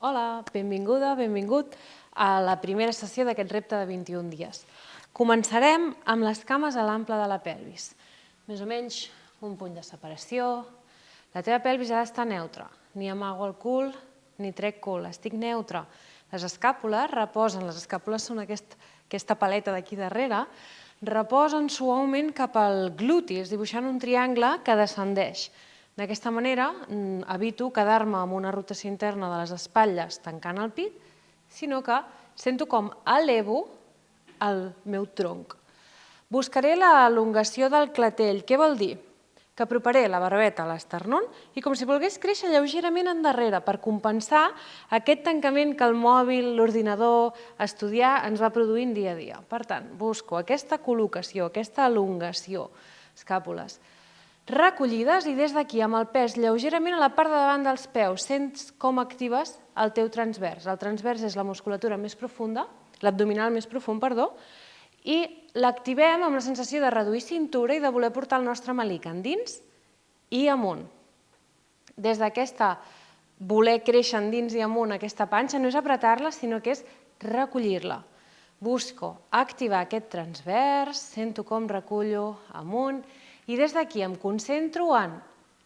Hola, benvinguda, benvingut a la primera sessió d'aquest repte de 21 dies. Començarem amb les cames a l'ample de la pelvis. Més o menys un punt de separació. La teva pelvis ha d'estar neutra. Ni amago el cul, ni trec cul. Estic neutra. Les escàpules reposen, les escàpules són aquesta paleta d'aquí darrere, reposen suaument cap al glutis, dibuixant un triangle que descendeix. D'aquesta manera evito quedar-me amb una rotació interna de les espatlles tancant el pit, sinó que sento com elevo el meu tronc. Buscaré l'elongació del clatell. Què vol dir? Que aproparé la barbeta a l'esternón i com si volgués créixer lleugerament endarrere per compensar aquest tancament que el mòbil, l'ordinador, estudiar ens va produint dia a dia. Per tant, busco aquesta col·locació, aquesta elongació, escàpules, recollides i des d'aquí amb el pes lleugerament a la part de davant dels peus sents com actives el teu transvers. El transvers és la musculatura més profunda, l'abdominal més profund, perdó, i l'activem amb la sensació de reduir cintura i de voler portar el nostre melic endins i amunt. Des d'aquesta voler créixer endins i amunt aquesta panxa no és apretar-la, sinó que és recollir-la. Busco activar aquest transvers, sento com recullo amunt i des d'aquí em concentro en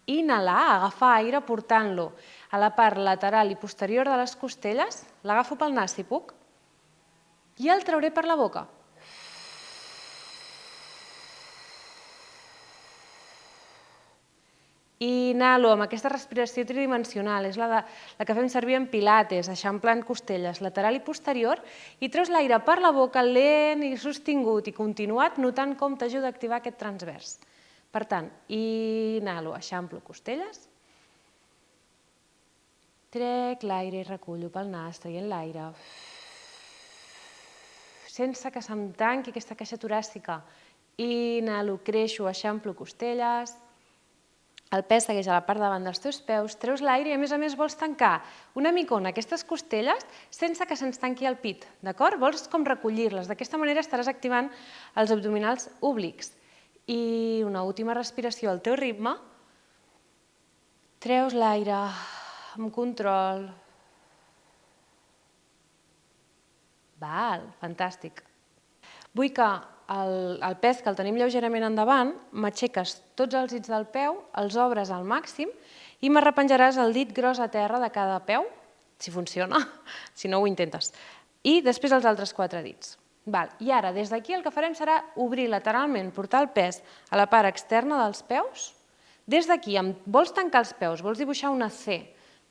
inhalar, agafar aire portant-lo a la part lateral i posterior de les costelles, l'agafo pel nas si puc, i el trauré per la boca. I inhalo amb aquesta respiració tridimensional, és la que fem servir en pilates, eixamplant costelles lateral i posterior, i treus l'aire per la boca lent i sostingut i continuat, notant com t'ajuda a activar aquest transvers. Per tant, inhalo, eixamplo costelles, trec l'aire i recullo pel nas, traient l'aire, sense que se'm tanqui aquesta caixa toràcica. Inhalo, creixo, eixamplo costelles, el pes segueix a la part davant dels teus peus, treus l'aire i a més vols tancar una micona aquestes costelles sense que se'ns tanqui el pit, d'acord? Vols com recollir-les, d'aquesta manera estaràs activant els abdominals oblics. I una última respiració al teu ritme, treus l'aire amb control. Val, fantàstic. Vull que el pes que el tenim lleugerament endavant, m'aixeques tots els dits del peu, els obres al màxim i m'arrepenjaràs el dit gros a terra de cada peu, si funciona, si no ho intentes, i després els altres 4 dits. I ara, des d'aquí el que farem serà obrir lateralment, portar el pes a la part externa dels peus. Des d'aquí, vols tancar els peus, vols dibuixar una C,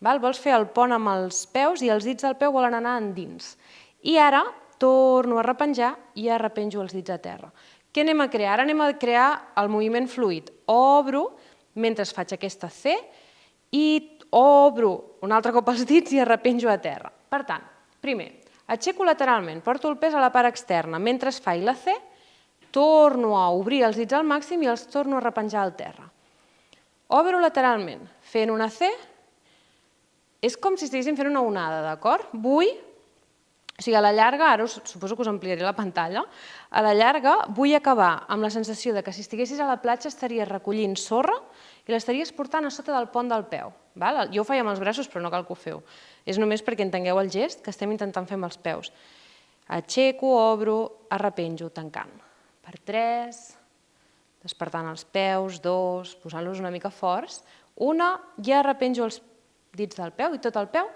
vols fer el pont amb els peus i els dits del peu volen anar endins. I ara torno a repenjar i arrepenjo els dits a terra. Què anem a crear? Ara anem a crear el moviment fluid. Obro mentre faig aquesta C i obro un altre cop els dits i arrepenjo a terra. Per tant, primer, aixeco lateralment, porto el pes a la part externa. Mentre faig la C, torno a obrir els dits al màxim i els torno a repenjar al terra. Obro lateralment, fent una C, és com si estiguéssim fent una onada, d'acord? O sigui, a la llarga, ara suposo que us ampliaré la pantalla, a la llarga vull acabar amb la sensació que si estiguessis a la platja estaries recollint sorra i l'estaries portant a sota del pont del peu. Jo ho feia amb els braços, però no cal que ho feu. És només perquè entengueu el gest que estem intentant fer amb els peus. Aixeco, obro, arrepenjo, tancant. Per 3, despertant els peus, 2, posant-los una mica forts, 1, ja arrepenjo els dits del peu i tot el peu,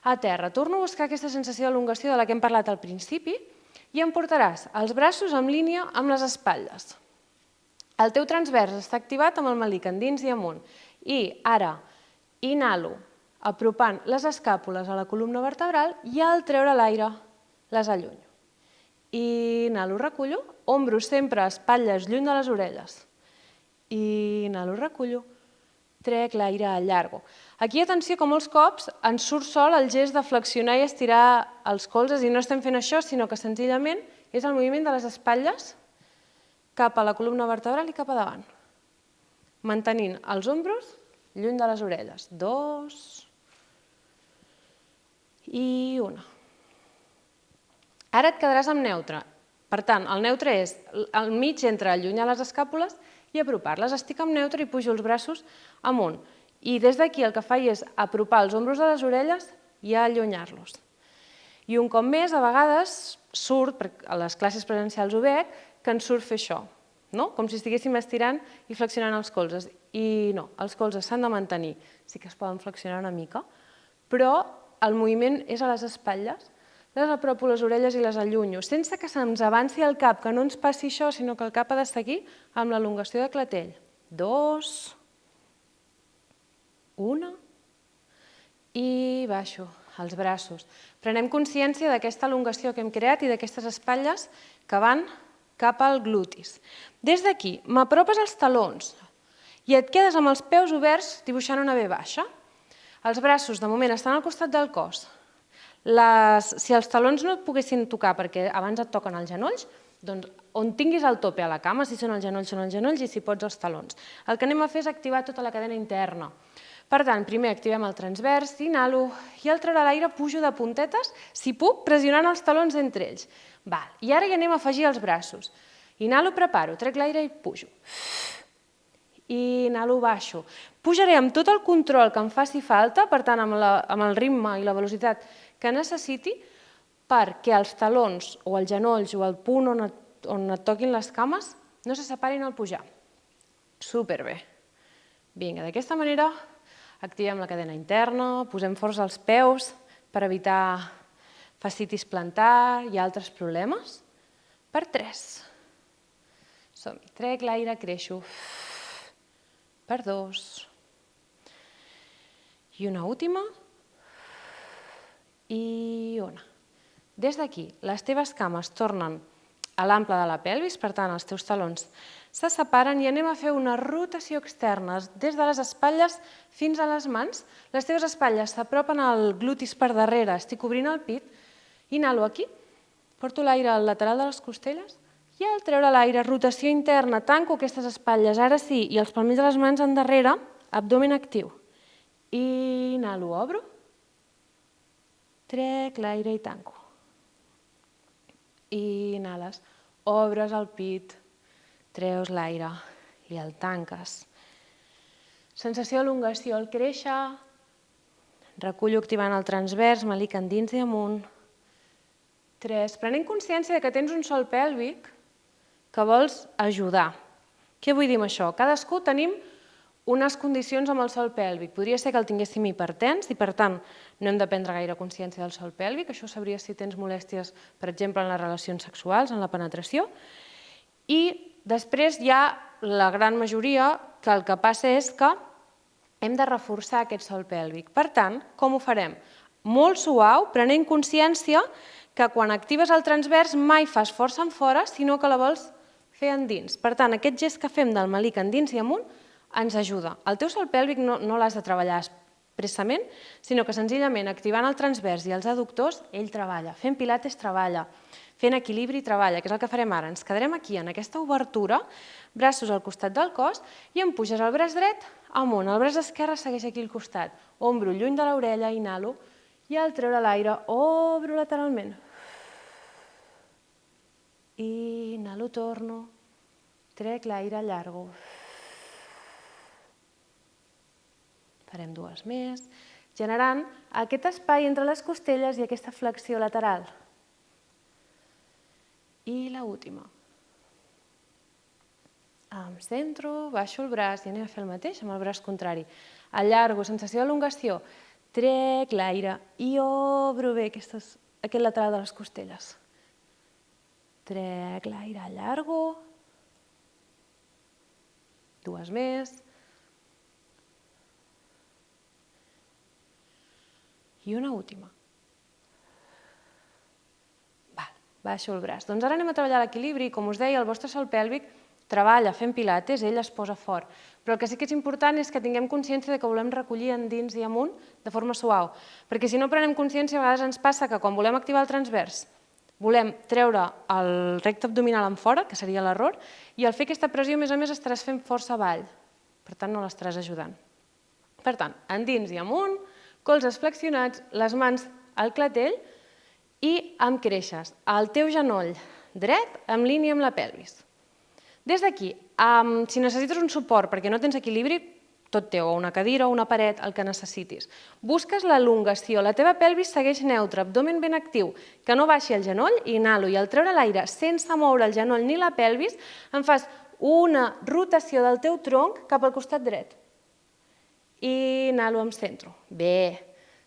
a terra. Torno a buscar aquesta sensació d'elongació de la que hem parlat al principi i em portaràs els braços en línia amb les espatlles. El teu transvers està activat amb el melic endins i amunt. I ara inhalo, apropant les escàpules a la columna vertebral i al treure l'aire les allunyo. Inhalo, recullo, ombro sempre, espatlles lluny de les orelles. Inhalo, recullo, trec l'aire, allargo. Aquí, atenció, que molts cops ens surt sol el gest de flexionar i estirar els colzes i no estem fent això, sinó que senzillament és el moviment de les espatlles cap a la columna vertebral i cap a davant. Mantenint els ombros lluny de les orelles. 2 i 1. Ara et quedaràs amb neutre. Per tant, el neutre és al mig entre allunyar les escàpules i apropar-les. Estic en neutre i pujo els braços amunt. I des d'aquí el que faig és apropar els ombros a les orelles i allunyar-los. I un cop més, a vegades surt, a les classes presencials ho veig, que ens surt fer això, com si estiguéssim estirant i flexionant els colzes. I no, els colzes s'han de mantenir, sí que es poden flexionar una mica, però el moviment és a les espatlles, les apropo les orelles i les allunyo, sense que se'ns avanci el cap, que no ens passi això, sinó que el cap ha de seguir amb l'elongació de clatell. 2, 1, i baixo els braços. Prenem consciència d'aquesta elongació que hem creat i d'aquestes espatlles que van cap al glutis. Des d'aquí, m'apropes els talons i et quedes amb els peus oberts dibuixant una V baixa. Els braços, de moment, estan al costat del cos. Si els talons no et poguessin tocar perquè abans et toquen els genolls, doncs on tinguis el tope a la cama, si són els genolls i si pots els talons. El que anem a fer és activar tota la cadena interna. Per tant, primer activem el transvers, inhalo, i al treure l'aire pujo de puntetes, si puc, pressionant els talons entre ells. I ara hi anem a afegir els braços. Inhalo, preparo, trec l'aire i pujo. I inhalo, baixo. Pujaré amb tot el control que em faci falta, per tant, amb el ritme i la velocitat que necessiti, perquè els talons o els genolls o el punt on et toquin les cames no se separin al pujar. Superbé. Vinga, d'aquesta manera activem la cadena interna, posem força als peus per evitar fascitis plantar i altres problemes. Per 3. Som-hi. Trec l'aire, creixo. Per 2. I una última. I una. Des d'aquí, les teves cames tornen a l'ample de la pelvis, per tant, els teus talons se separen i anem a fer una rotació externa des de les espatlles fins a les mans. Les teves espatlles s'apropen al glutis per darrere, estic obrint el pit, inhalo aquí, porto l'aire al lateral de les costelles i al treure l'aire, rotació interna, tanco aquestes espatlles, ara sí, i els palmells de les mans endarrere, abdomen actiu. Inhalo, obro. Trec l'aire i tanco. I inhales, obres el pit, treus l'aire i el tanques. Sensació d'elongació al créixer, recullo activant el transvers, m'alic endins i amunt. 3. Prenent consciència que tens un sòl pèlvic que vols ajudar. Què vull dir amb això? Cadascú tenim unes condicions amb el sòl pèlvic. Podria ser que el tinguéssim hipertens i, per tant, no hem de prendre gaire consciència del sòl pèlvic. Això sabries si tens molèsties, per exemple, en les relacions sexuals, en la penetració. I després hi ha la gran majoria que el que passa és que hem de reforçar aquest sòl pèlvic. Per tant, com ho farem? Molt suau, prenent consciència que quan actives el transvers mai fas força en fora, sinó que la vols fer endins. Per tant, aquest gest que fem del malic endins i amunt ens ajuda. El teu sòl pèlvic no l'has de treballar expressament, sinó que senzillament activant el transvers i els adductors, ell treballa. Fent pilates treballa, fent equilibri treballa, que és el que farem ara. Ens quedarem aquí, en aquesta obertura, braços al costat del cos, i em puges el braç dret amunt. El braç esquerre segueix aquí al costat. Ombro lluny de l'orella, inhalo, i al treure l'aire, obro lateralment. Inhalo, torno, trec l'aire, allargo. Farem 2 més, generant aquest espai entre les costelles i aquesta flexió lateral. I l'última. Em centro, baixo el braç i anem a fer el mateix amb el braç contrari. Allargo, sensació d'elongació. Trec l'aire i obro bé aquest lateral de les costelles. Trec l'aire, allargo. 2 més. I una última. Baixo el braç. Doncs ara anem a treballar l'equilibri. Com us deia, el vostre sòl pèlvic treballa fent pilates, ell es posa fort. Però el que sí que és important és que tinguem consciència que volem recollir endins i amunt de forma suau. Perquè si no prenem consciència, a vegades ens passa que quan volem activar el transvers, volem treure el recte abdominal en fora, que seria l'error, i al fer aquesta pressió, a més, estaràs fent força avall. Per tant, no l'estaràs ajudant. Per tant, endins i amunt, colzes flexionats, les mans al clatell i amb creixes. El teu genoll dret, en línia amb la pelvis. Des d'aquí, si necessites un suport perquè no tens equilibri, tot teu, o una cadira o una paret, el que necessitis. Busques l'elongació, la teva pelvis segueix neutra, abdomen ben actiu, que no baixi el genoll, inhalo, i al treure l'aire sense moure el genoll ni la pelvis, em fas una rotació del teu tronc cap al costat dret. Inhalo, em centro. Bé.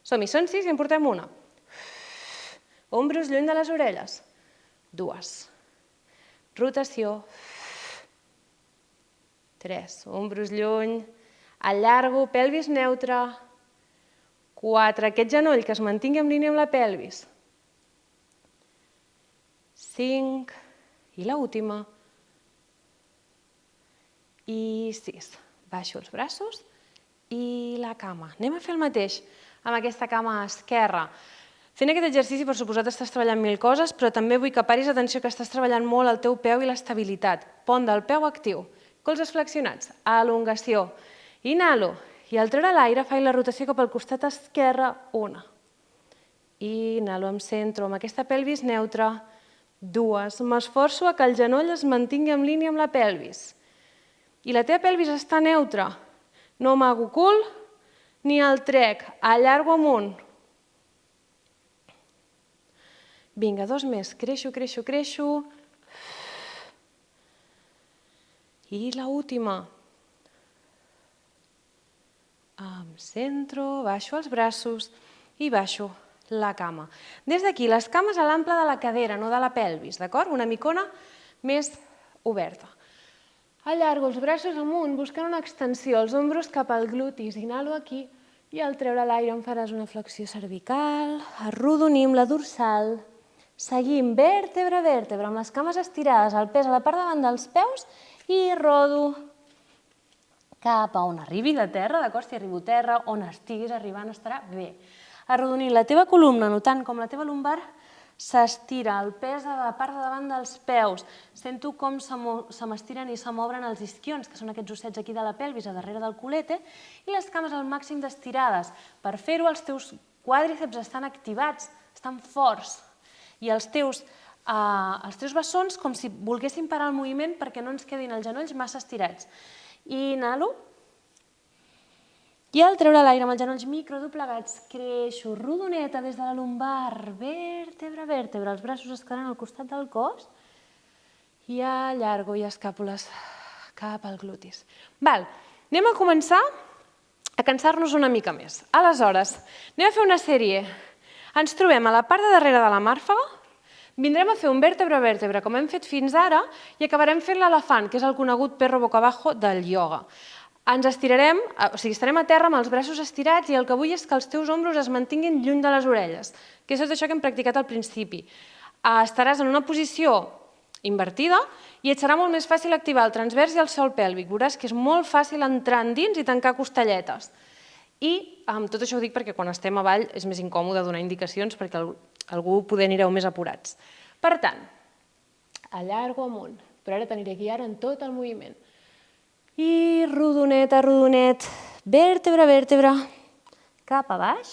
Som-hi, són 6 i en portem una. Ombros lluny de les orelles. 2. Rotació. 3. Ombros lluny. Allargo, pelvis neutra. 4. Aquest genoll que es mantingui en línia amb la pelvis. 5. I l'última. I 6. Baixo els braços i la cama. Anem a fer el mateix amb aquesta cama esquerra. Fent aquest exercici, per suposat, estàs treballant 1000 coses, però també vull que paris atenció que estàs treballant molt el teu peu i l'estabilitat. Pont del peu actiu. Colzes flexionats. Elongació. Inhalo. I al treure l'aire faig la rotació cap al costat esquerre. 1. Inhalo, em centro amb aquesta pelvis neutra. 2. M'esforço que el genoll es mantingui en línia amb la pelvis. I la teva pelvis està neutra. No amago cul ni el trec. Allargo amunt. Vinga, 2 més. Creixo, creixo, creixo. I l'última. Em centro, baixo els braços i baixo la cama. Des d'aquí, les cames a l'ample de la cadera, no de la pelvis, d'acord? Una micona més oberta. Allargo els braços amunt, buscant una extensió, els ombros cap al glutis. Inhalo aquí i al treure l'aire em faràs una flexió cervical. Arrodonim la dorsal. Seguim vèrtebra a vèrtebra, amb les cames estirades, el pes a la part davant dels peus i rodo cap a on arribi de terra, d'acord? Si arribo a terra, on estiguis arribant estarà bé. Arrodonint la teva columna, notant com la teva lumbar s'estira, el pes a la part de davant dels peus. Sento com se m'estiren i se m'obren els isquions, que són aquests ossets aquí de la pelvis, a darrere del culete, i les cames al màxim d'estirades. Per fer-ho, els teus quàdriceps estan activats, estan forts, i els teus bessons com si volguessin parar el moviment perquè no ens quedin els genolls massa estirats. Inhalo. I al treure l'aire amb els genolls microdoblegats, creixo, rodoneta des de la lumbar, vèrtebra a vèrtebra, els braços es quedaran al costat del cos i allargo i escàpules cap al glutis. Anem a començar a cansar-nos una mica més. Aleshores, anem a fer una sèrie. Ens trobem a la part de darrere de la màrfaga, vindrem a fer un vèrtebra a vèrtebra, com hem fet fins ara, i acabarem fent l'elefant, que és el conegut perro boca abajo del ioga. Ens estirarem, o sigui, estarem a terra amb els braços estirats i el que vull és que els teus ombros es mantinguin lluny de les orelles, que és tot això que hem practicat al principi. Estaràs en una posició invertida i et serà molt més fàcil activar el transvers i el sòl pèlvic. Veuràs que és molt fàcil entrar endins i tancar costelletes. I amb tot això ho dic perquè quan estem avall és més incòmode donar indicacions perquè algú poder anireu més apurats. Per tant, allargo amunt, però ara t'aniré guiant en tot el moviment. I rodonet a rodonet, vèrtebra a vèrtebra, cap a baix,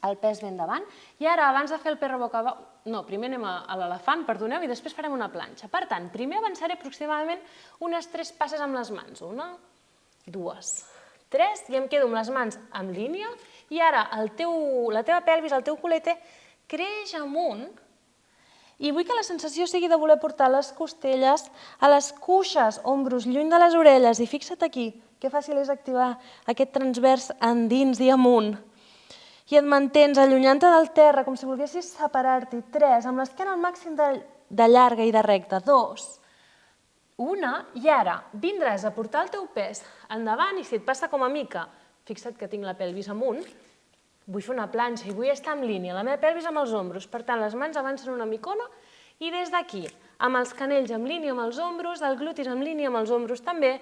el pes ben davant. I ara, abans de fer el perro boca abajo, no, primer anem a l'elefant, perdoneu, i després farem una planxa. Per tant, primer avançaré aproximadament unes 3 passes amb les mans. 1, 2, 3, i em quedo amb les mans en línia, i ara la teva pelvis, el teu culete, creix amunt, i vull que la sensació sigui de voler portar les costelles a les cuixes, ombros lluny de les orelles, i fixa't aquí, que fàcil és activar aquest transvers endins i amunt. I et mantens allunyant-te del terra, com si volguessis separar-t'hi. 3, amb l'esquena al màxim de llarga i de recta. 2, 1, i ara vindràs a portar el teu pes endavant i si et passa com a mi que, fixa't que tinc la pelvis amunt, vull fer una planxa i vull estar en línia, la meva pelvis amb els ombros. Per tant, les mans avancen una micona i des d'aquí, amb els canells en línia amb els ombros, el glutis en línia amb els ombros també,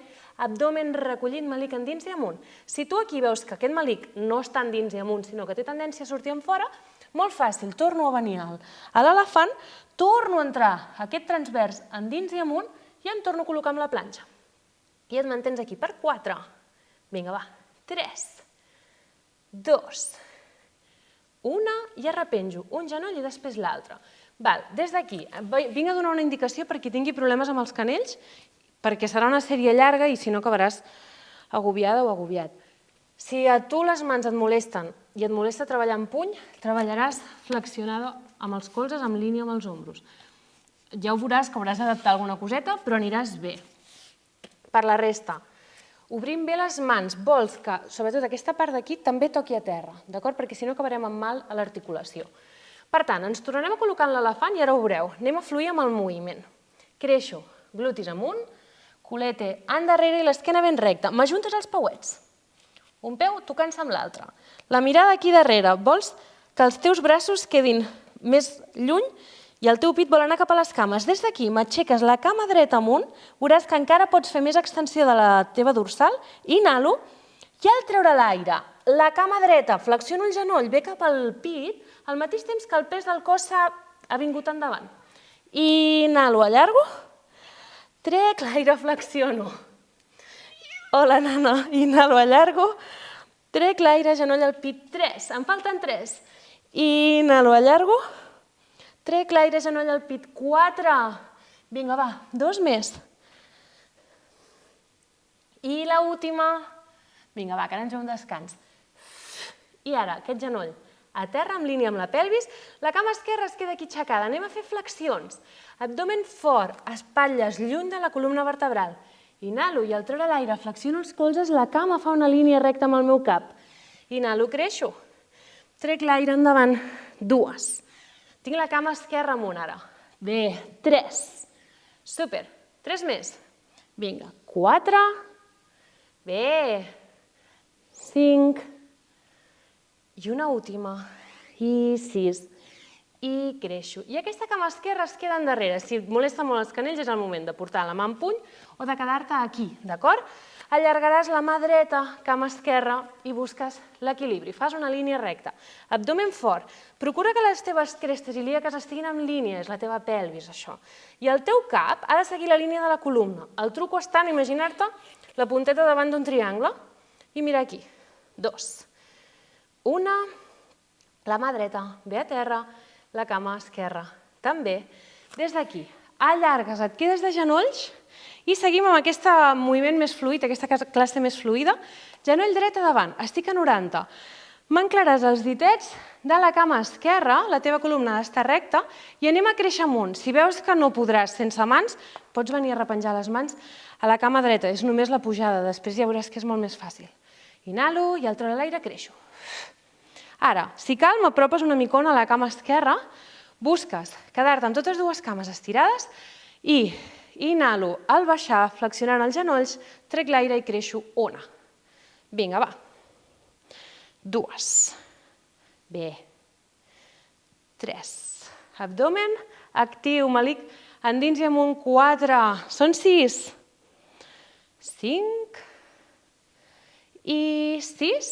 abdomen recollit, melic endins i amunt. Si tu aquí veus que aquest melic no està endins i amunt, sinó que té tendència a sortir enfora, molt fàcil, torno a venir a l'elefant, torno a entrar aquest transvers endins i amunt i em torno a col·locar amb la planxa. I et mantens aquí per 4. Vinga, va. 3, 2, una i arrepenjo un genoll i després l'altre. Des d'aquí, vinc a donar una indicació per qui tingui problemes amb els canells, perquè serà una sèrie llarga i si no acabaràs agobiada o agobiat. Si a tu les mans et molesten i et molesta treballar en puny, treballaràs flexionada amb els colzes, en línia amb els ombros. Ja ho veuràs que hauràs d'adaptar alguna coseta, però aniràs bé. Per la resta, obrim bé les mans, vols que, sobretot aquesta part d'aquí, també toqui a terra, d'acord? Perquè si no acabarem amb mal a l'articulació. Per tant, ens tornarem a col·locar en l'elefant i ara ho veureu. Anem a fluir amb el moviment. Creixo, glutis amunt, culete endarrere i l'esquena ben recta. M'ajuntes els pauets. Un peu tocant-se amb l'altre. La mirada aquí darrere. Vols que els teus braços quedin més lluny i el teu pit vol anar cap a les cames. Des d'aquí m'aixeques la cama dreta amunt, veuràs que encara pots fer més extensió de la teva dorsal, inhalo, i al treure l'aire, la cama dreta, flexiono el genoll, ve cap al pit, al mateix temps que el pes del cos ha vingut endavant. Inhalo, allargo, trec l'aire, flexiono. Hola, nana, inhalo, allargo, trec l'aire, genoll al pit, 3, em falten 3. Inhalo, allargo, trec l'aire, genoll al pit, 4. Vinga, va, 2 més. I l'última. Vinga, va, que ara ens ve un descans. I ara, aquest genoll a terra, en línia amb la pelvis, la cama esquerra es queda aquí aixecada. Anem a fer flexions. Abdomen fort, espatlles lluny de la columna vertebral. Inhalo i al treure l'aire flexiono els colzes, la cama fa una línia recta amb el meu cap. Inhalo, creixo. Trec l'aire endavant, 2. Tinc la cama esquerra amunt ara. Bé, 3. Súper. 3 més. Vinga, 4. Bé. 5, i una última, i 6, i creixo. I aquesta cama esquerra es queda endarrere. Si et molesta molt els canells és el moment de portar la mà en puny o de quedar-te aquí, d'acord? Allargaràs la mà dreta, cama esquerra, i busques l'equilibri. Fas una línia recta. Abdomen fort. Procura que les teves crestes ilíaques estiguin en línia, és la teva pelvis, això. I el teu cap ha de seguir la línia de la columna. El truco està en imaginar-te la punteta davant d'un triangle i mirar aquí. 2. 1, la mà dreta ve a terra, la cama esquerra també. Des d'aquí, allargues, et quedes de genolls i seguim amb aquest moviment més fluid, aquesta classe més fluida. Genoll dret a davant, estic a 90. M'enclaràs els ditets de la cama esquerra, la teva columna ha d'estar recta, i anem a créixer amunt. Si veus que no podràs sense mans, pots venir a repenjar les mans a la cama dreta. És només la pujada, després ja veuràs que és molt més fàcil. Inhalo i al treure l'aire creixo. Ara, si cal, m'apropes una micona a la cama esquerra, busques quedar-te amb totes dues cames estirades i inhalo al baixar, flexionant els genolls, trec l'aire i creixo 1. Vinga, va. 2. Bé. 3. Abdomen actiu, malic, endins i amunt, 4. Són 6. 5. I 6,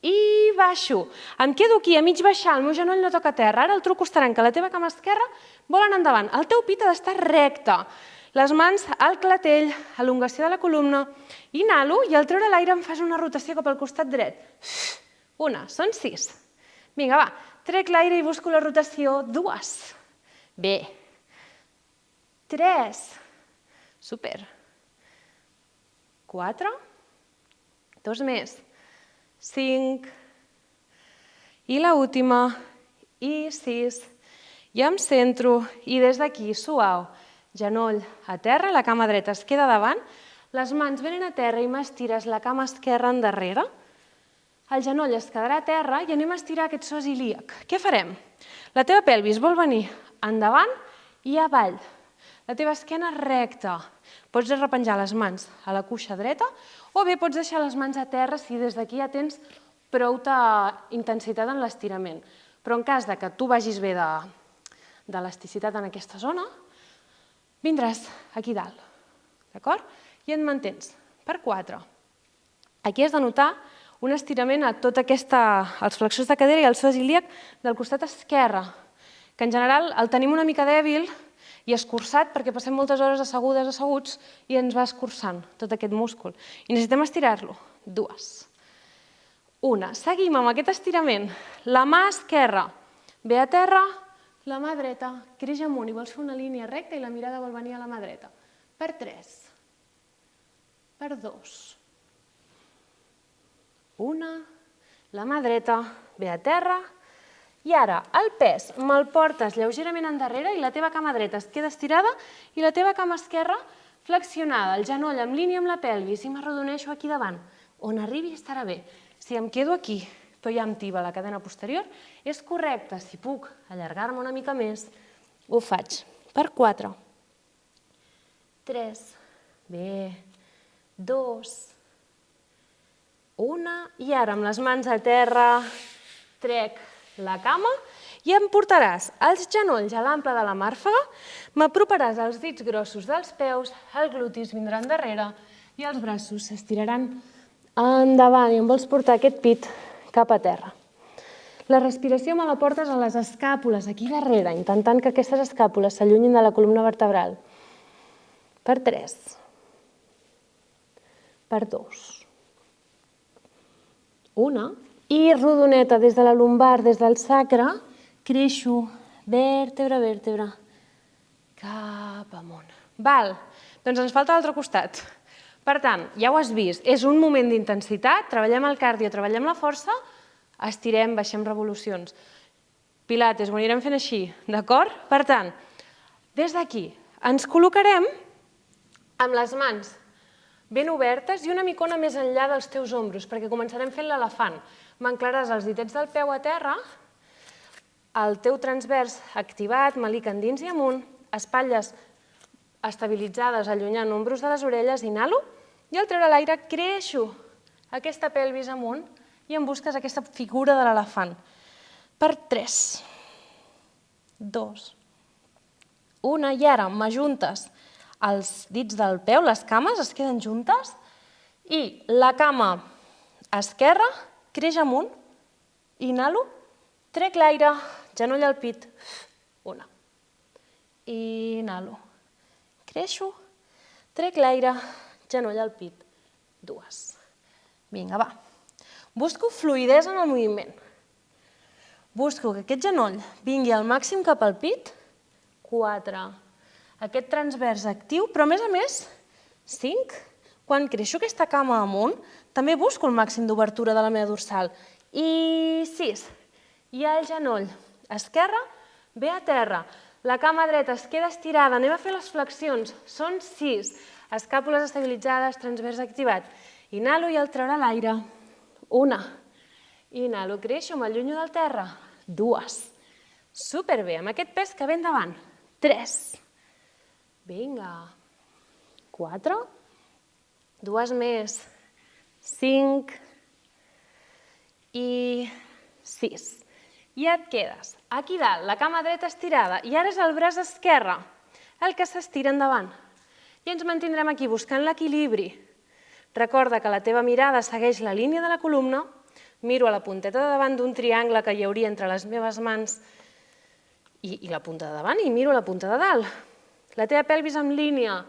i baixo. Em quedo aquí, a mig baixar, el meu genoll no toca terra. Ara el truco estarà en que la teva cama esquerra vol anar endavant. El teu pit ha d'estar recte. Les mans al clatell, elongació de la columna. Inhalo i al treure l'aire em fas una rotació cap al costat dret. 1, són 6. Vinga, va, trec l'aire i busco la rotació. 2. Bé. 3. Súper. 4. 2 més, 5, i l'última, i 6, i em centro, i des d'aquí, suau, genoll a terra, la cama dreta es queda davant, les mans venen a terra i m'estires la cama esquerra endarrere, el genoll es quedarà a terra i anem a estirar aquest sos ilíac. Què farem? La teva pelvis vol venir endavant i avall, la teva esquena recta. Pots repenjar les mans a la cuixa dreta o bé pots deixar les mans a terra si des d'aquí ja tens prou intensitat en l'estirament. Però en cas que tu vagis bé d'elasticitat en aquesta zona, vindràs aquí dalt, d'acord? I et mantens per 4. Aquí has de notar un estirament a tot els flexors de cadera i el sos ilíac del costat esquerre, que en general el tenim una mica dèbil i escurçat perquè passem moltes hores asseguts i ens va escurçant tot aquest múscul. I necessitem estirar-lo. 2. Una. Seguim amb aquest estirament. La mà esquerra ve a terra, la mà dreta creix amunt i vols fer una línia recta i la mirada vol venir a la mà dreta. Per 3. Per 2. Una. La mà dreta ve a terra. I ara el pes me'l portes lleugerament endarrere i la teva cama dreta es queda estirada i la teva cama esquerra flexionada, el genoll en línia amb la pelvis i m'arrodoneixo aquí davant. On arribi estarà bé. Si em quedo aquí, toia amb tiba la cadena posterior, és correcte. Si puc allargar-me una mica més, ho faig. Per 4. 3. Bé. 2. 1. I ara amb les mans a terra trec la cama i em portaràs els genolls a l'ample de la màrfega, m'aproparàs els dits grossos dels peus, els glutis vindran darrere i els braços s'estiraran endavant i em vols portar aquest pit cap a terra. La respiració me la portes a les escàpules, aquí darrere, intentant que aquestes escàpules s'allunyin de la columna vertebral. Per 3. Per 2. 1. I rodoneta des de la lumbar, des del sacre, creixo vèrtebra a vèrtebra cap amunt. Val, doncs ens falta l'altre costat. Per tant, ja ho has vist, és un moment d'intensitat, treballem el cardio, treballem la força, estirem, baixem revolucions. Pilates, ho anirem fent així, d'acord? Per tant, des d'aquí ens col·locarem amb les mans ben obertes i una micona més enllà dels teus ombros, perquè començarem fent l'elefant. M'anclaràs els ditets del peu a terra, el teu transvers activat, melic endins i amunt, espatlles estabilitzades allunyant ombros de les orelles, inhalo, i al treure l'aire creixo aquesta pelvis amunt i em busques aquesta figura de l'elefant. Per 3. 2. 1. I ara m'ajuntes els dits del peu, les cames es queden juntes i la cama esquerra creix amunt, inhalo, trec l'aire, genoll al pit, 1. Inhalo, creixo, trec l'aire, genoll al pit, 2. Vinga, va. Busco fluïdesa en el moviment. Busco que aquest genoll vingui al màxim cap al pit, 4. Aquest transvers actiu, però a més, 5. Quan creixo aquesta cama amunt, també busco el màxim d'obertura de la meva dorsal. I 6. I el genoll esquerre ve a terra. La cama dreta es queda estirada. Anem a fer les flexions. Són 6. Escàpules estabilitzades, transvers activat. Inhalo i al treure l'aire. 1. Inhalo, creixo, m'allunyo del terra. 2. Superbé, amb aquest pes que ve endavant. 3. Vinga. 4. 2 més. 5 i 6. I et quedes aquí dalt, la cama dreta estirada, i ara és el braç esquerre el que s'estira endavant. I ens mantindrem aquí buscant l'equilibri. Recorda que la teva mirada segueix la línia de la columna, miro a la punteta de davant d'un triangle que hi hauria entre les meves mans i la punta de davant i miro la punta de dalt. La teva pelvis en línia,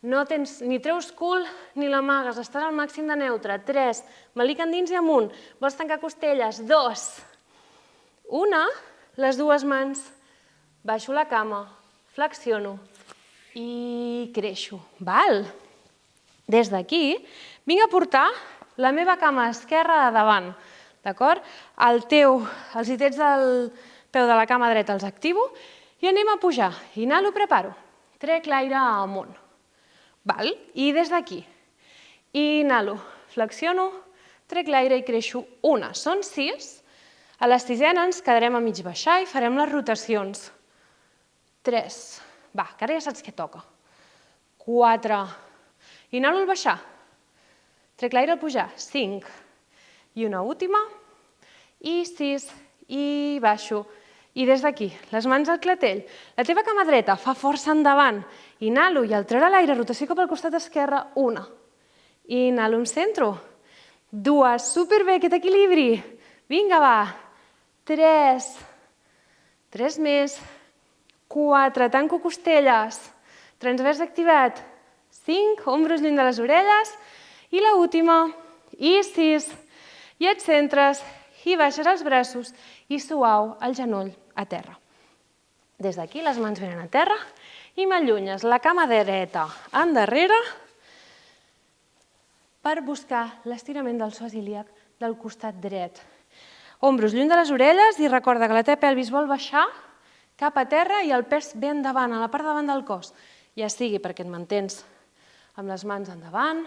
no tens ni treus cul ni l'amagues, estàs al màxim de neutre. 3. Melic endins i amunt. Vols tancar costelles. 2. 1. Les dues mans. Baixo la cama. Flexiono. I creixo. Val? Des d'aquí vinc a portar la meva cama esquerra a davant. D'acord? Els ditets del peu de la cama dreta els activo i anem a pujar. Inhalo, preparo. Trec l'aire amunt. Val? I des d'aquí, inhalo, flexiono, trec l'aire i creixo 1. Són 6. A la 6a ens quedarem a mig baixar i farem les rotacions. 3. Va, que ara ja saps què toca. 4. Inhalo al baixar. Trec l'aire al pujar. 5. I una última. I 6. I baixo. I des d'aquí, les mans al clatell. La teva cama dreta fa força endavant. Inhalo i al treure l'aire, rotació cap al costat esquerre, 1. Inhalo, em centro. 2, superbé, aquest equilibri. Vinga, va. 3. 3 més. 4, tanco costelles. Transvers activat. 5, ombros lluny de les orelles. I l'última. I 6. I et centres i baixes els braços i suau el genoll a terra. Des d'aquí les mans venen a terra i m'allunyes la cama dreta endarrere per buscar l'estirament del psoas ilíac del costat dret. Ombros lluny de les orelles i recorda que la teva pelvis vol baixar cap a terra i el pes ve endavant, a la part davant del cos. Ja sigui perquè et mantens amb les mans endavant,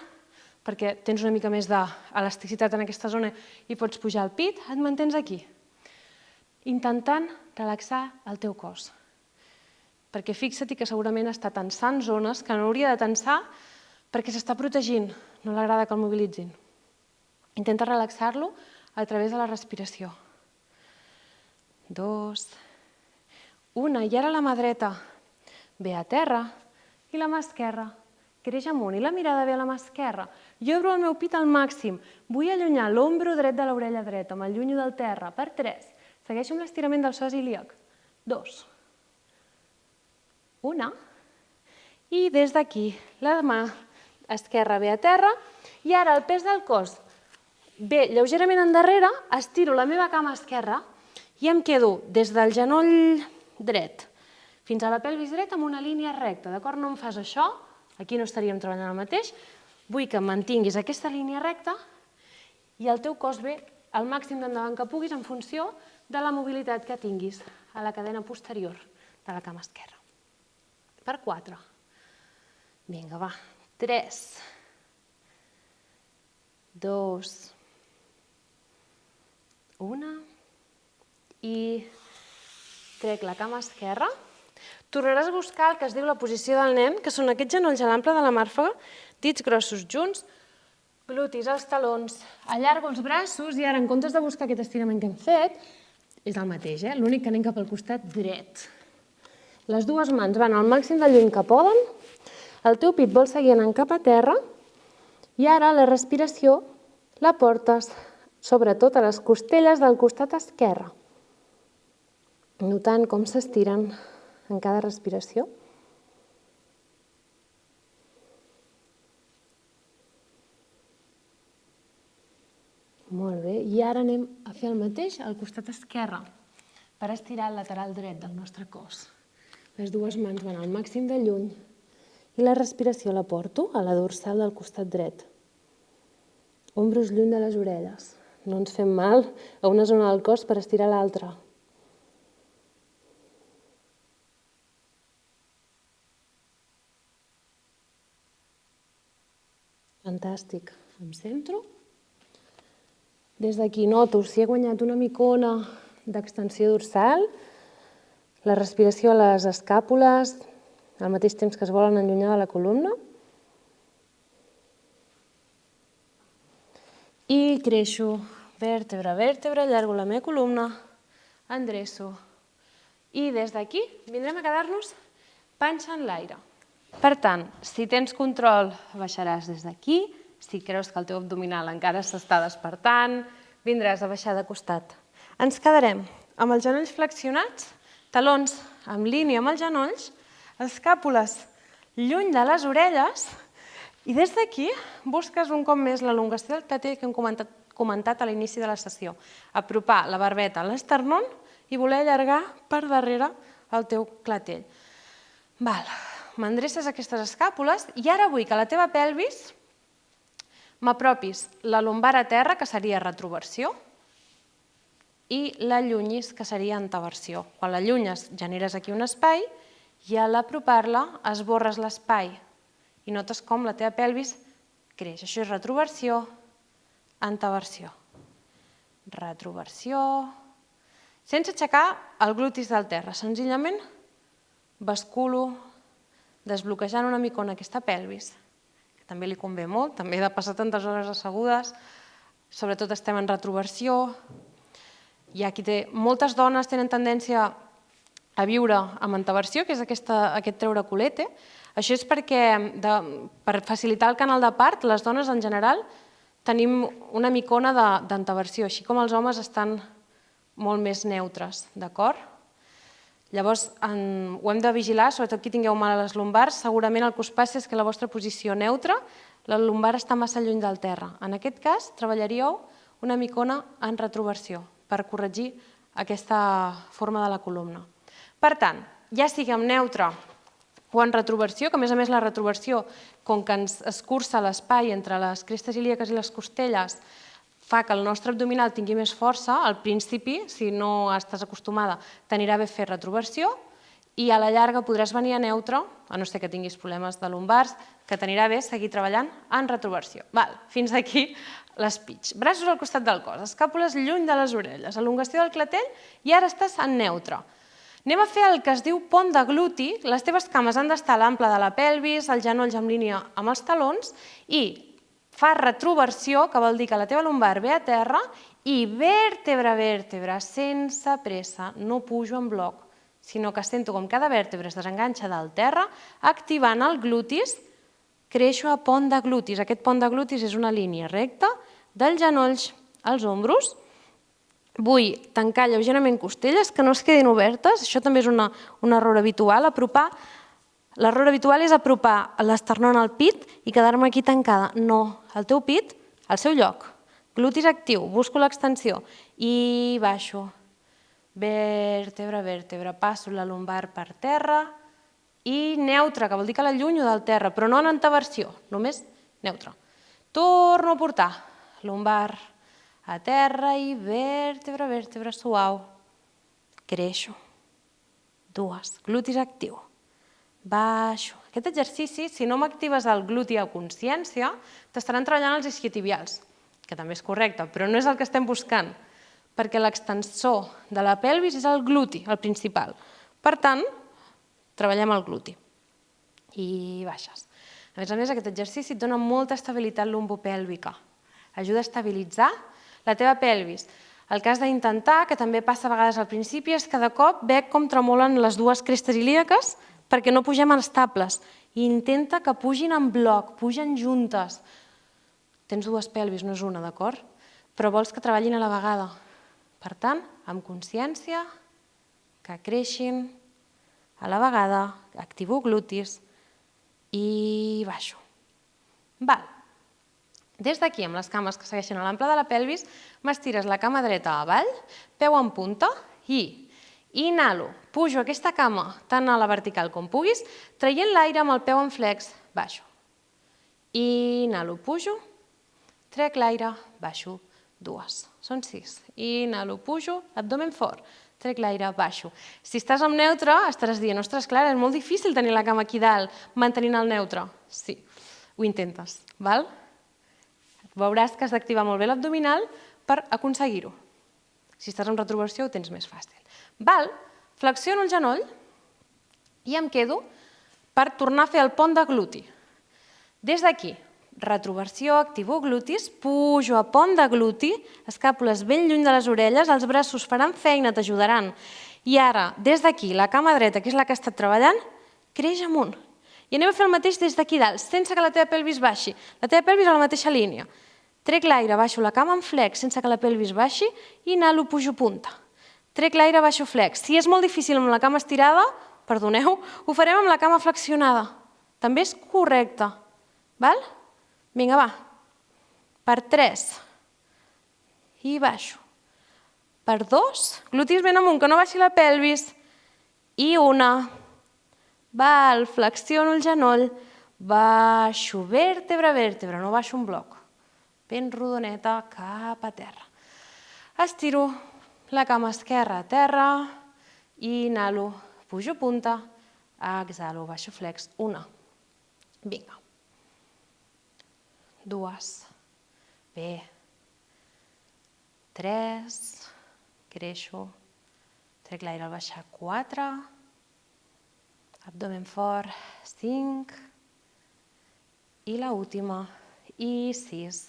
perquè tens una mica més d'elasticitat en aquesta zona i pots pujar el pit, et mantens aquí, intentant relaxar el teu cos. Perquè fixa't que segurament està tensant zones que no hauria de tensar perquè s'està protegint, no li agrada que el mobilitzin. Intenta relaxar-lo a través de la respiració. 2, 1, i ara la mà dreta ve a terra i la mà esquerra creix amunt i la mirada ve a la mà esquerra. Jo obro el meu pit al màxim, vull allunyar l'ombro dret de l'orella dreta, m'allunyo del terra, per 3, segueixo amb l'estirament del psoas ilíac, 2, 1, i des d'aquí la mà esquerra ve a terra i ara el pes del cos ve lleugerament endarrere, estiro la meva cama esquerra i em quedo des del genoll dret fins a la pelvis dreta amb una línia recta, d'acord? No em fas això, aquí no estaríem treballant el mateix, vull que mantinguis aquesta línia recta i el teu cos ve al màxim d'endavant que puguis en funció de la mobilitat que tinguis a la cadena posterior de la cama esquerra. Per 4. Vinga, va. 3, 2, 1, i trec la cama esquerra. Tornaràs a buscar el que es diu la posició del nen, que són aquests genolls a l'ample de la màrfega, dits grossos junts, glutis als talons, allargo els braços i ara, en comptes de buscar aquest estirament que hem fet, és el mateix, l'únic que anem cap al costat dret. Les dues mans van al màxim de lluny que poden, el teu pit vol seguir anant cap a terra i ara la respiració la portes sobretot a les costelles del costat esquerre, notant com s'estiren en cada respiració. Molt bé, i ara anem a fer el mateix al costat esquerre per estirar el lateral dret del nostre cos. Les dues mans van al màxim de lluny i la respiració la porto a la dorsal del costat dret. Ombros lluny de les orelles. No ens fem mal a una zona del cos per estirar l'altra. Fantàstic. Em centro. Des d'aquí noto si he guanyat una micona d'extensió dorsal, la respiració a les escàpules, al mateix temps que es volen allunyar de la columna. I creixo vèrtebra a vèrtebra, allargo la meva columna, endreço. I des d'aquí vindrem a quedar-nos panxa en l'aire. Per tant, si tens control, baixaràs des d'aquí. Si creus que el teu abdominal encara s'està despertant, vindràs a baixar de costat. Ens quedarem amb els genolls flexionats, talons en línia amb els genolls, escàpules lluny de les orelles i des d'aquí busques un cop més l'elongació del clatell que hem comentat a l'inici de la sessió. Apropar la barbeta a l'esternón i voler allargar per darrere el teu clatell. M'endreces aquestes escàpules i ara vull que la teva pelvis m'apropis la lumbar a terra, que seria retroversió, i l'allunyis, que seria anteversió. Quan l'allunyes generes aquí un espai i a l'apropar-la esborres l'espai i notes com la teva pelvis creix. Això és retroversió, anteversió. Retroversió, sense aixecar el glutis del terra, senzillament basculo desbloquejant una micona aquesta pelvis, que també li convé molt, també he de passar tantes hores assegudes, sobretot estem en retroversió. Moltes dones tenen tendència a viure amb anteversió, que és aquest treure culete. Això és perquè, per facilitar el canal de part, les dones en general tenim una micona d'anteversió, així com els homes estan molt més neutres, d'acord? Llavors, ho hem de vigilar, sobretot qui tingueu mal a les lumbars, segurament el que us passa és que la vostra posició neutra, la lumbar està massa lluny del terra. En aquest cas, treballaríeu una micona en retroversió per corregir aquesta forma de la columna. Per tant, ja sigui en neutre o en retroversió, que a més la retroversió, com que ens escurça l'espai entre les crestes ilíaques i les costelles, fa que el nostre abdominal tingui més força. Al principi, si no estàs acostumada, t'anirà bé fer retroversió i a la llarga podràs venir a neutre, a no ser que tinguis problemes de lumbars, que t'anirà bé seguir treballant en retroversió. Fins aquí l'speech. Braços al costat del cos, escàpules lluny de les orelles, elongació del clatell i ara estàs en neutre. Anem a fer el que es diu pont de gluti. Les teves cames han d'estar a l'ample de la pelvis, els genolls en línia amb els talons i fa retroversió, que vol dir que la teva lumbar ve a terra i vèrtebra a vèrtebra, sense pressa, no pujo en bloc, sinó que sento com cada vèrtebra es desenganxa del terra, activant el glutis, creixo a pont de glutis. Aquest pont de glutis és una línia recta dels genolls als ombros. Vull tancar lleugerament costelles, que no es quedin obertes, això també és un error habitual, l'error habitual és apropar l'esternón al pit i quedar-me aquí tancada. No, el teu pit, al seu lloc, glutis actiu, busco l'extensió i baixo, vèrtebra, vèrtebra, passo la lumbar per terra i neutre, que vol dir que l'allunyo del terra, però no en anteversió, només neutre. Torno a portar lumbar a terra i vèrtebra, vèrtebra suau. Creixo. 2. Glutis actiu. Baixo. Aquest exercici, si no m'actives el gluti a consciència, t'estaran treballant els isquiotibials, que també és correcte, però no és el que estem buscant, perquè l'extensor de la pelvis és el gluti, el principal. Per tant, treballem el gluti. I baixes. A més, aquest exercici et dona molta estabilitat lumbopèlvica. Ajuda a estabilitzar la teva pelvis. El que has d'intentar, que també passa a vegades al principi, és que de cop veig com tremolen les dues crestes ilíaques perquè no pugem estables. I intenta que pugin en bloc, pugen juntes. Tens dues pelvis, no és una, d'acord? Però vols que treballin a la vegada. Per tant, amb consciència, que creixin a la vegada, activo glutis i baixo. Des d'aquí, amb les cames que segueixen a l'ample de la pelvis, m'estires la cama dreta avall, peu en punta i inhalo, pujo aquesta cama tant a la vertical com puguis, traient l'aire amb el peu en flex, baixo. Inhalo, pujo, trec l'aire, baixo, 2. Són 6. Inhalo, pujo, abdomen fort, trec l'aire, baixo. Si estàs en neutre, estaràs dient, ostres, Clara, és molt difícil tenir la cama aquí dalt, mantenint el neutre. Sí, ho intentes, val? Veuràs que has d'activar molt bé l'abdominal per aconseguir-ho. Si estàs en retroversió ho tens més fàcil. Flexiono el genoll i em quedo per tornar a fer el pont de gluti. Des d'aquí, retroversió, activo glutis, pujo a pont de gluti, escàpules ben lluny de les orelles, els braços faran feina, t'ajudaran. I ara, des d'aquí, la cama dreta, que és la que ha estat treballant, creix amunt. I anem a fer el mateix des d'aquí dalt, sense que la teva pelvis baixi. La teva pelvis a la mateixa línia. Trec l'aire, baixo la cama en flex, sense que la pelvis baixi, i inhalo, pujo punta. Trec l'aire, baixo flex. Si és molt difícil amb la cama estirada, perdoneu, ho farem amb la cama flexionada. També és correcte. Vinga, va. Per 3. I baixo. Per 2. Glutis ben amunt, que no baixi la pelvis. I 1. Flexiono el genoll. Baixo, vèrtebra a vèrtebra, no baixo un bloc. Ben rodoneta cap a terra. Estiro la cama esquerra a terra, inhalo, pujo punta, exhalo, baixo flex, 1. Vinga. 2. Bé. 3. Creixo. Trec l'aire al baixar, 4. Abdomen fort, 5. I l'última, i 6.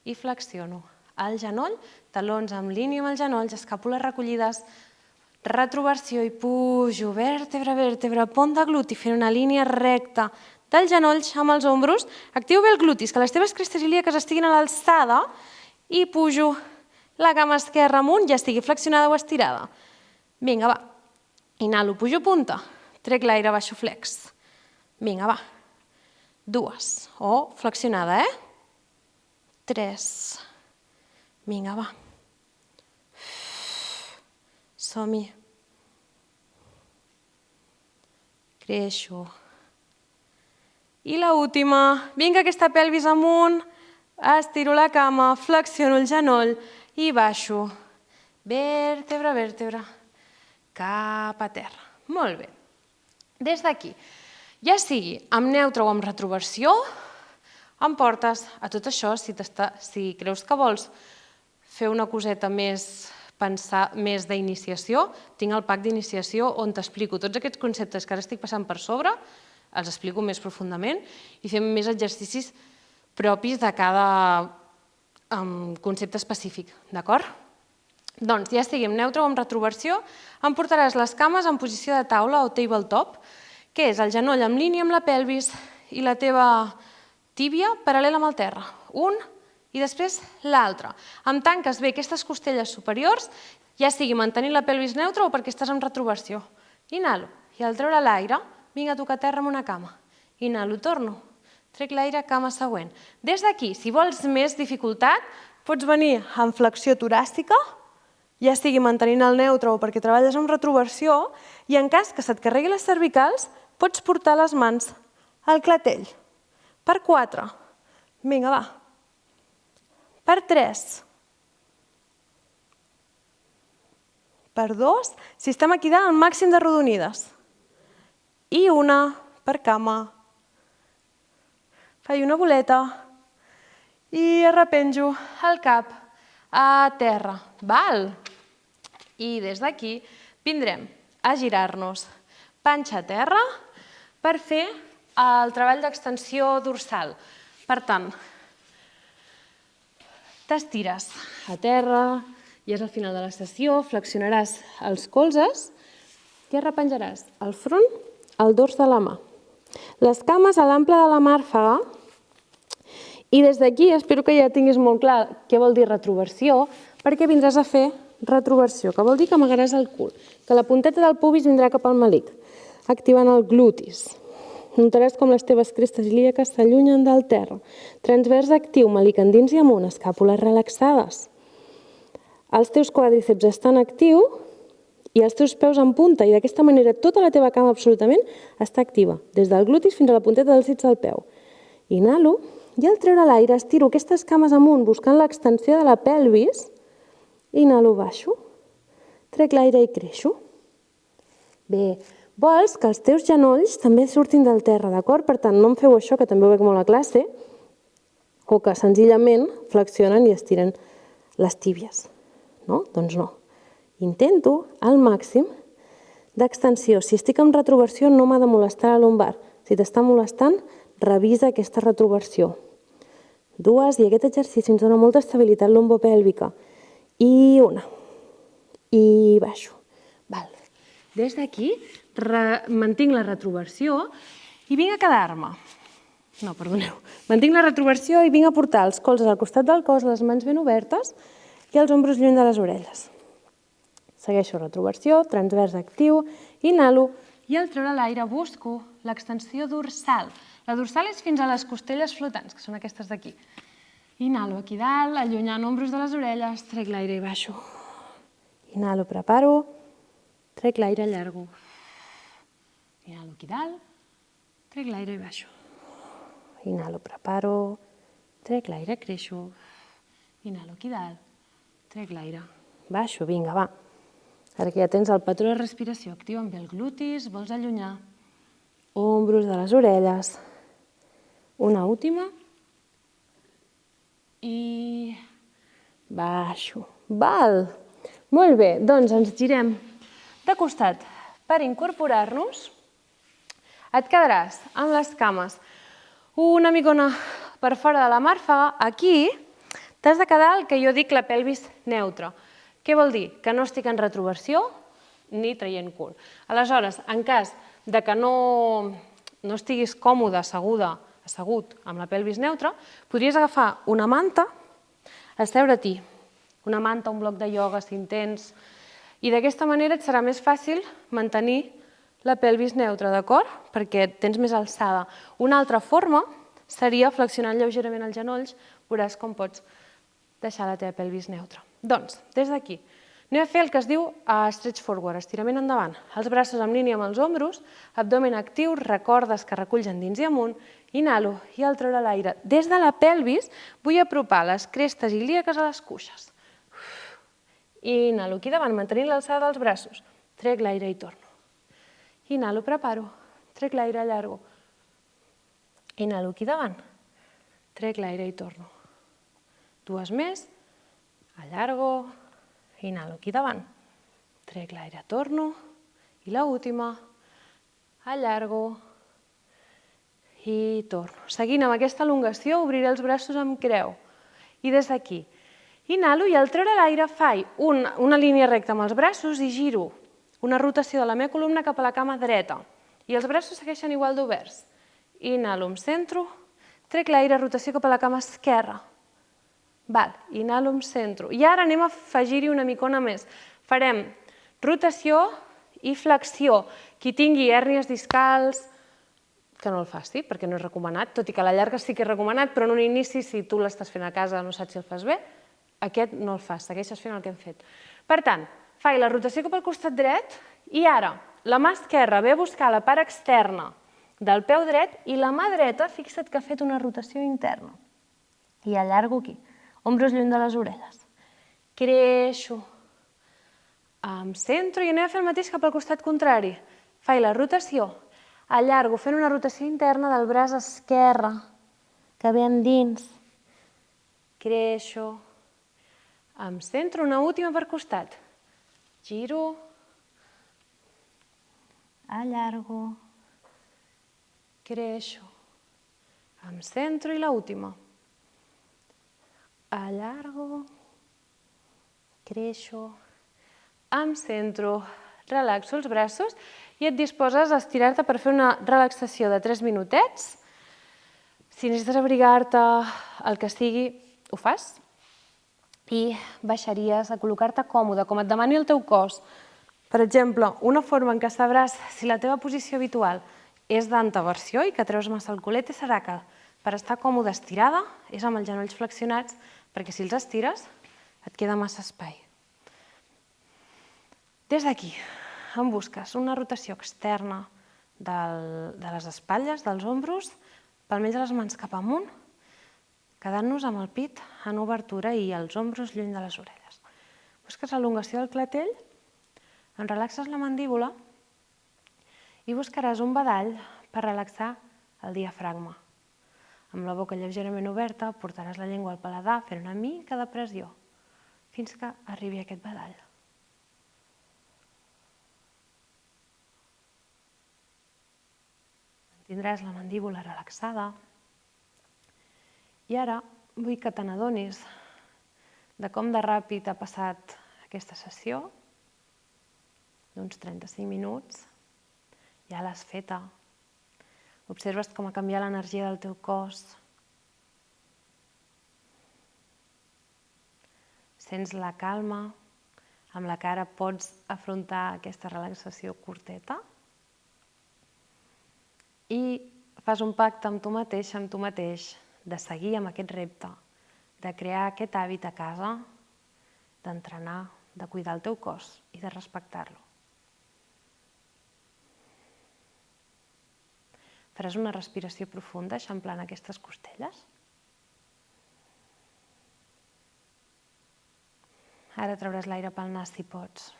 I flexiono el genoll, talons en línia amb els genolls, escàpules recollides, retroversió i pujo, vèrtebra a vèrtebra, pont de gluti, fent una línia recta dels genolls amb els ombros. Actiu bé el glutis, que les teves crestes ilíaques estiguin a l'alçada i pujo la cama esquerra amunt, ja estigui flexionada o estirada. Vinga, va. Inhalo, pujo punta, trec l'aire, baixo flex. Vinga, va. 2. O flexionada, 3. Vinga, va. Som-hi. Creixo. I l'última. Vinga, aquesta pelvis amunt. Estiro la cama, flexiono el genoll i baixo. Vèrtebra, vèrtebra. Cap a terra. Molt bé. Des d'aquí, ja sigui amb neutre o amb retroversió, em portes a tot això. Si creus que vols fer una coseta més d'iniciació, tinc el pack d'iniciació on t'explico tots aquests conceptes que ara estic passant per sobre, els explico més profundament i fem més exercicis propis de cada concepte específic, d'acord? Doncs ja sigui amb neutre o amb retroversió, em portaràs les cames en posició de taula o tabletop, que és el genoll en línia amb la pelvis i la teva tíbia paral·lela amb el terra. Un i després l'altre. Em tanques bé aquestes costelles superiors, ja sigui mantenint la pelvis neutra o perquè estàs en retroversió. Inhalo i al treure l'aire, vinc a tocar terra amb una cama. Inhalo, torno. Trec l'aire, cama següent. Des d'aquí, si vols més dificultat, pots venir en flexió toràcica, ja sigui mantenint el neutre o perquè treballes amb retroversió, i en cas que se't carregui les cervicals, pots portar les mans al clatell. Per 4. Vinga, va. Per 3. Per 2. Si estem aquí dalt, el màxim d'arrodonides. I una per cama. Faig una boleta i arrepenjo el cap a terra. Val? I des d'aquí vindrem a girar-nos panxa a terra per fer el treball d'extensió dorsal. Per tant, t'estires a terra, i és al final de la sessió, flexionaràs els colzes i arrepenjaràs el front al dors de la mà. Les cames a l'ample de la màrfega, i des d'aquí espero que ja tinguis molt clar què vol dir retroversió, perquè vindràs a fer retroversió, que vol dir que amagaràs el cul, que la punteta del pubis vindrà cap al melic, activant el glutis. Notaràs com les teves crestes ilíaques s'allunyen del terra. Transvers actiu, melic endins i amunt, escàpules relaxades. Els teus quàdriceps estan actius i els teus peus en punta, i d'aquesta manera tota la teva cama absolutament està activa, des del glutis fins a la punteta dels dits del peu. Inhalo i al treure l'aire estiro aquestes cames amunt buscant l'extensió de la pelvis. Inhalo, baixo, trec l'aire i creixo. Bé, vols que els teus genolls també surtin del terra, d'acord? Per tant, no em feu això, que també ho veig molt a classe, o que senzillament flexionen i estiren les tíbies. No? Doncs no. Intento al màxim d'extensió. Si estic en retroversió no m'ha de molestar la lumbar. Si t'està molestant, revisa aquesta retroversió. 2, i aquest exercici ens dona molta estabilitat lumbopèlvica. I una. I baixo. Val. Des d'aquí mantinc la retroversió i vinc a quedar-me. No, perdoneu. Mantinc la retroversió i vinc a portar els colzes al costat del cos, les mans ben obertes i els ombros lluny de les orelles. Segueixo retroversió, transvers actiu, inhalo i al treure l'aire busco l'extensió dorsal. La dorsal és fins a les costelles flotants, que són aquestes d'aquí. Inhalo aquí dalt, allunyant ombros de les orelles, trec l'aire i baixo. Inhalo, preparo, trec l'aire, allargo. Inhalo aquí dalt, trec l'aire i baixo. Inhalo, preparo, trec l'aire, creixo. Inhalo aquí dalt, trec l'aire, baixo, vinga, va. Ara que ja tens el patró de respiració actiu amb el glutis, vols allunyar ombros de les orelles. Una última. I baixo. Val. Molt bé, doncs ens girem de costat per incorporar-nos. Et quedaràs amb les cames una micona per fora de la màrfega. Aquí t'has de quedar el que jo dic la pelvis neutra. Què vol dir? Que no estic en retroversió ni traient cul. Aleshores, en cas de que no estiguis còmode, assegut amb la pelvis neutra, podries agafar una manta, asseure-t'hi, una manta, un bloc de ioga, si en tens, i d'aquesta manera et serà més fàcil mantenir la pelvis neutra, d'acord? Perquè tens més alçada. Una altra forma seria flexionant lleugerament els genolls, veuràs com pots deixar la teva pelvis neutra. Doncs, des d'aquí, anem a fer el que es diu stretch forward, estirament endavant. Els braços en línia amb els ombros, abdomen actiu, recordes que reculls endins i amunt, inhalo i al treure l'aire. Des de la pelvis vull apropar les crestes ilíaques a les cuixes. Inhalo aquí davant, mantenint l'alçada dels braços. Trec l'aire i torno. Inhalo, preparo. Trec l'aire, allargo. Inhalo aquí davant. Trec l'aire i torno. Dues més. Allargo. Inhalo aquí davant. Trec l'aire, torno. I l'última. Allargo. I torno. Seguint amb aquesta elongació, obriré els braços amb creu. I des d'aquí, inhalo i al treure l'aire faig una línia recta amb els braços i giro una rotació de la meva columna cap a la cama dreta. I els braços segueixen igual d'oberts. Inhalo, em centro, trec l'aire, rotació cap a la cama esquerra. Inhalo, em centro. I ara anem a afegir-hi una micona més. Farem rotació i flexió. Qui tingui hèrnies discals, que no el faci, perquè no és recomanat, tot i que a la llarga sí que és recomanat, però en un inici, si tu l'estàs fent a casa, no saps si el fas bé, aquest no el fas, segueixes fent el que hem fet. Per tant, faig la rotació cap al costat dret i ara la mà esquerra ve a buscar la part externa del peu dret i la mà dreta, fixa't que ha fet una rotació interna. I allargo aquí, ombros lluny de les orelles. Creixo, em centro i anem a fer el mateix cap al costat contrari. Faig la rotació, allargo fent una rotació interna del braç esquerre, que ve endins. Creixo, em centro, una última per costat. Giro, allargo, creixo, em centro i l'última. Allargo, creixo, em centro, relaxo els braços i et disposes a estirar-te per fer una relaxació de 3 minutets. Si necessites abrigar-te, el que sigui, ho fas. I baixaries a col·locar-te còmode, com et demani el teu cos. Per exemple, una forma en què sabràs si la teva posició habitual és d'anteversió i que treus massa el culete serà que per estar còmode estirada és amb els genolls flexionats, perquè si els estires et queda massa espai. Des d'aquí em busques una rotació externa de les espatlles, dels ombros, palmells de les mans cap amunt, quedant-nos amb el pit en obertura i els ombros lluny de les orelles. Busques l'elongació del clatell, en relaxes la mandíbula i buscaràs un badall per relaxar el diafragma. Amb la boca lleugerament oberta portaràs la llengua al paladar fent una mica de pressió fins que arribi a aquest badall. Tindràs la mandíbula relaxada. I ara vull que te n'adonis de com de ràpid ha passat aquesta sessió, d'uns 35 minuts. Ja l'has feta. Observes com ha canviat l'energia del teu cos. Sents la calma, amb la que ara pots afrontar aquesta relaxació curteta. I fas un pacte amb tu mateix, de seguir amb aquest repte, de crear aquest hàbit a casa, d'entrenar, de cuidar el teu cos i de respectar-lo. Faràs una respiració profunda, eixamplant aquestes costelles. Ara trauràs l'aire pel nas si pots.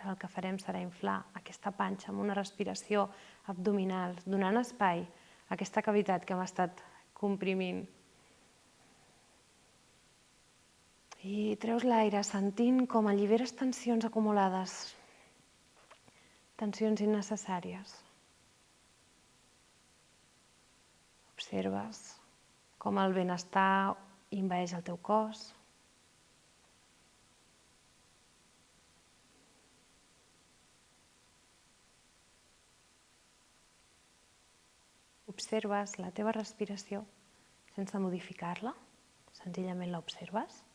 Ara el que farem serà inflar aquesta panxa amb una respiració abdominal, donant espai a aquesta cavitat que hem estat comprimint. I treus l'aire sentint com alliberes tensions acumulades, tensions innecessàries. Observes com el benestar envaeix el teu cos. Observes la teva respiració sense modificar-la, senzillament l'observes.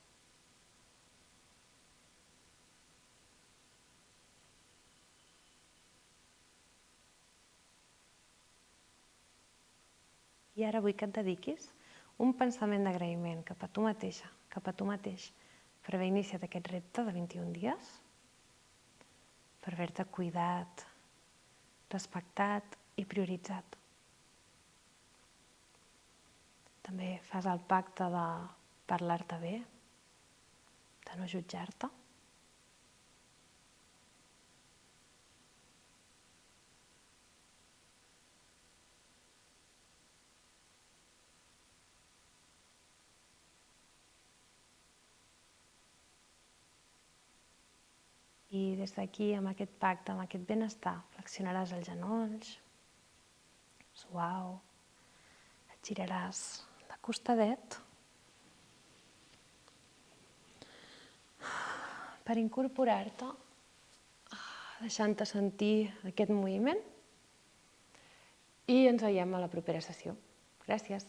I ara vull que et dediquis un pensament d'agraïment cap a tu mateixa, cap a tu mateix, per haver iniciat aquest repte de 21 dies, per haver-te cuidat, respectat i prioritzat. També fas el pacte de parlar-te bé, de no jutjar-te. I des d'aquí, amb aquest pacte, amb aquest benestar, flexionaràs els genolls, suau, et giraràs de costadet per incorporar-te, deixant-te sentir aquest moviment i ens veiem a la propera sessió. Gràcies.